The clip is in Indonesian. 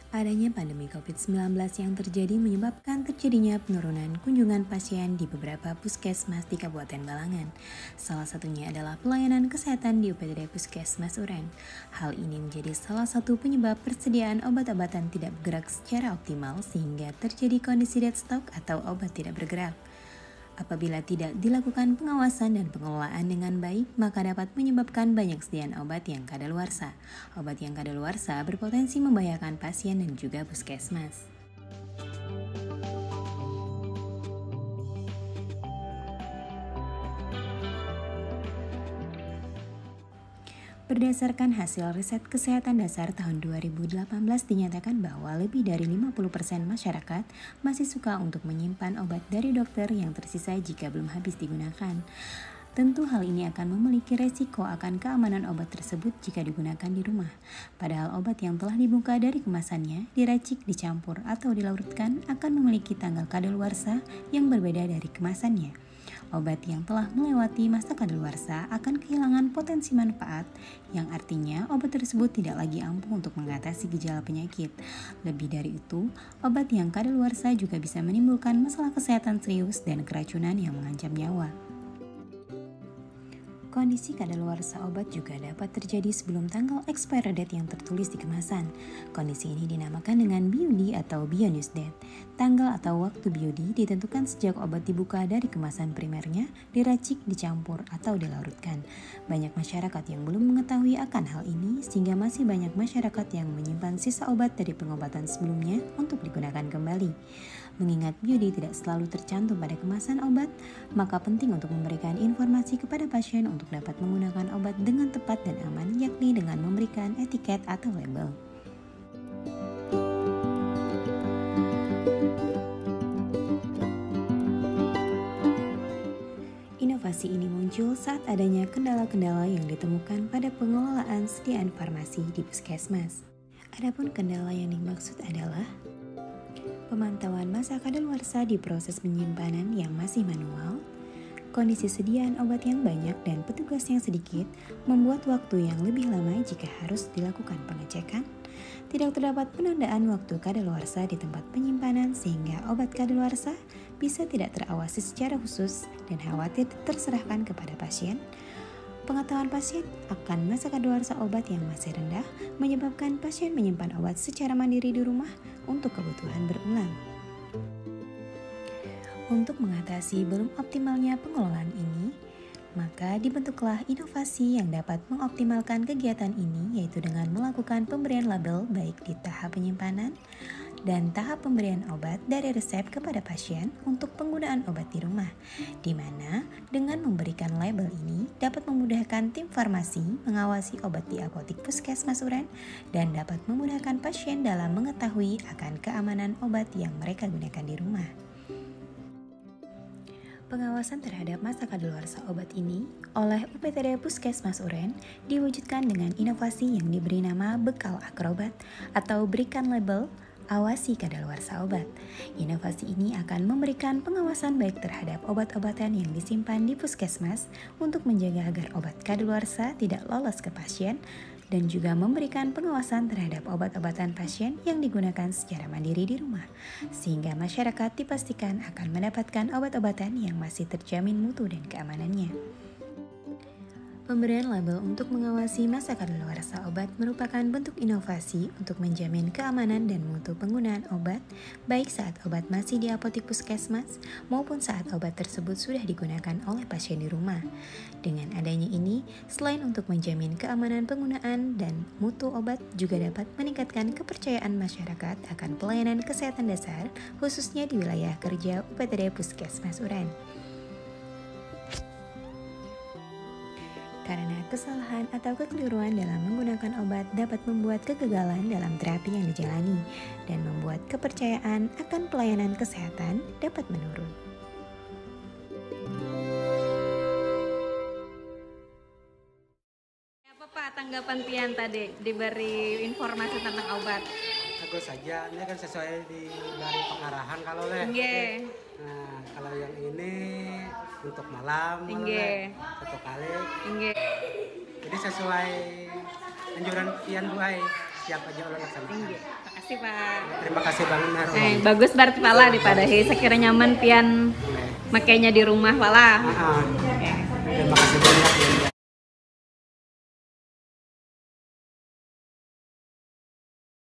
Adanya pandemi COVID-19 yang terjadi menyebabkan terjadinya penurunan kunjungan pasien di beberapa puskesmas di Kabupaten Balangan. Salah satunya adalah pelayanan kesehatan di UPTD Puskesmas Uren. Hal ini menjadi salah satu penyebab persediaan obat-obatan tidak bergerak secara optimal sehingga terjadi kondisi dead stock atau obat tidak bergerak. Apabila tidak dilakukan pengawasan dan pengelolaan dengan baik, maka dapat menyebabkan banyak sediaan obat yang kadaluarsa. Obat yang kadaluarsa berpotensi membahayakan pasien dan juga puskesmas. Berdasarkan hasil riset kesehatan dasar tahun 2018 dinyatakan bahwa lebih dari 50% masyarakat masih suka untuk menyimpan obat dari dokter yang tersisa jika belum habis digunakan. Tentu hal ini akan memiliki resiko akan keamanan obat tersebut jika digunakan di rumah. Padahal obat yang telah dibuka dari kemasannya, diracik, dicampur, atau dilarutkan akan memiliki tanggal kadaluarsa yang berbeda dari kemasannya. Obat yang telah melewati masa kadaluarsa akan kehilangan potensi manfaat, yang artinya obat tersebut tidak lagi ampuh untuk mengatasi gejala penyakit. Lebih dari itu, obat yang kadaluarsa juga bisa menimbulkan masalah kesehatan serius dan keracunan yang mengancam nyawa. Kondisi kadaluarsa obat juga dapat terjadi sebelum tanggal expiry date yang tertulis di kemasan. Kondisi ini dinamakan dengan BUD atau Beyond Use Date. Tanggal atau waktu BUD ditentukan sejak obat dibuka dari kemasan primernya, diracik, dicampur, atau dilarutkan. Banyak masyarakat yang belum mengetahui akan hal ini, sehingga masih banyak masyarakat yang menyimpan sisa obat dari pengobatan sebelumnya untuk digunakan kembali. Mengingat BUD tidak selalu tercantum pada kemasan obat, maka penting untuk memberikan informasi kepada pasien untuk dapat menggunakan obat dengan tepat dan aman, yakni dengan memberikan etiket atau label. Inovasi ini muncul saat adanya kendala-kendala yang ditemukan pada pengelolaan sediaan farmasi di puskesmas. Adapun kendala yang dimaksud adalah pemantauan masa kadaluarsa di proses penyimpanan yang masih manual, kondisi sediaan obat yang banyak dan petugas yang sedikit membuat waktu yang lebih lama jika harus dilakukan pengecekan, tidak terdapat penundaan waktu kadaluarsa di tempat penyimpanan sehingga obat kadaluarsa bisa tidak terawasi secara khusus dan khawatir terserahkan kepada pasien. Pengetahuan pasien akan masa kadaluarsa obat yang masih rendah menyebabkan pasien menyimpan obat secara mandiri di rumah untuk kebutuhan berulang. Untuk mengatasi belum optimalnya pengelolaan ini, maka dibentuklah inovasi yang dapat mengoptimalkan kegiatan ini, yaitu dengan melakukan pemberian label baik di tahap penyimpanan dan tahap pemberian obat dari resep kepada pasien untuk penggunaan obat di rumah, di mana dengan memberikan label ini dapat memudahkan tim farmasi mengawasi obat di apotik Puskesmas Uren dan dapat memudahkan pasien dalam mengetahui akan keamanan obat yang mereka gunakan di rumah. Pengawasan terhadap masa kadaluarsa obat ini oleh UPTD Puskesmas Uren diwujudkan dengan inovasi yang diberi nama Bekal Akrobat atau berikan label awasi kadaluarsa obat. Inovasi ini akan memberikan pengawasan baik terhadap obat-obatan yang disimpan di puskesmas untuk menjaga agar obat kadaluarsa tidak lolos ke pasien dan juga memberikan pengawasan terhadap obat-obatan pasien yang digunakan secara mandiri di rumah, sehingga masyarakat dipastikan akan mendapatkan obat-obatan yang masih terjamin mutu dan keamanannya. Pemberian label untuk mengawasi masa kadaluarsa obat merupakan bentuk inovasi untuk menjamin keamanan dan mutu penggunaan obat, baik saat obat masih di apotik puskesmas maupun saat obat tersebut sudah digunakan oleh pasien di rumah. Dengan adanya ini, selain untuk menjamin keamanan penggunaan dan mutu obat, juga dapat meningkatkan kepercayaan masyarakat akan pelayanan kesehatan dasar, khususnya di wilayah kerja UPTD Puskesmas Uren. Karena kesalahan atau kekeliruan dalam menggunakan obat dapat membuat kegagalan dalam terapi yang dijalani dan membuat kepercayaan akan pelayanan kesehatan dapat menurun. Apa Pak tanggapan Pian tadi diberi informasi tentang obat? Bagus saja, ini kan sesuai dari pengarahan kalau leh. Nah, kalau yang ini untuk malam, satu kali. Jadi sesuai anjuran Pian Bu Ai. siap aja ulun laksanakan. Makasih Pak. Terima kasih banget. Bagus berarti pala daripada sekira nyaman pian makainya di rumah pala. Terima kasih banyak.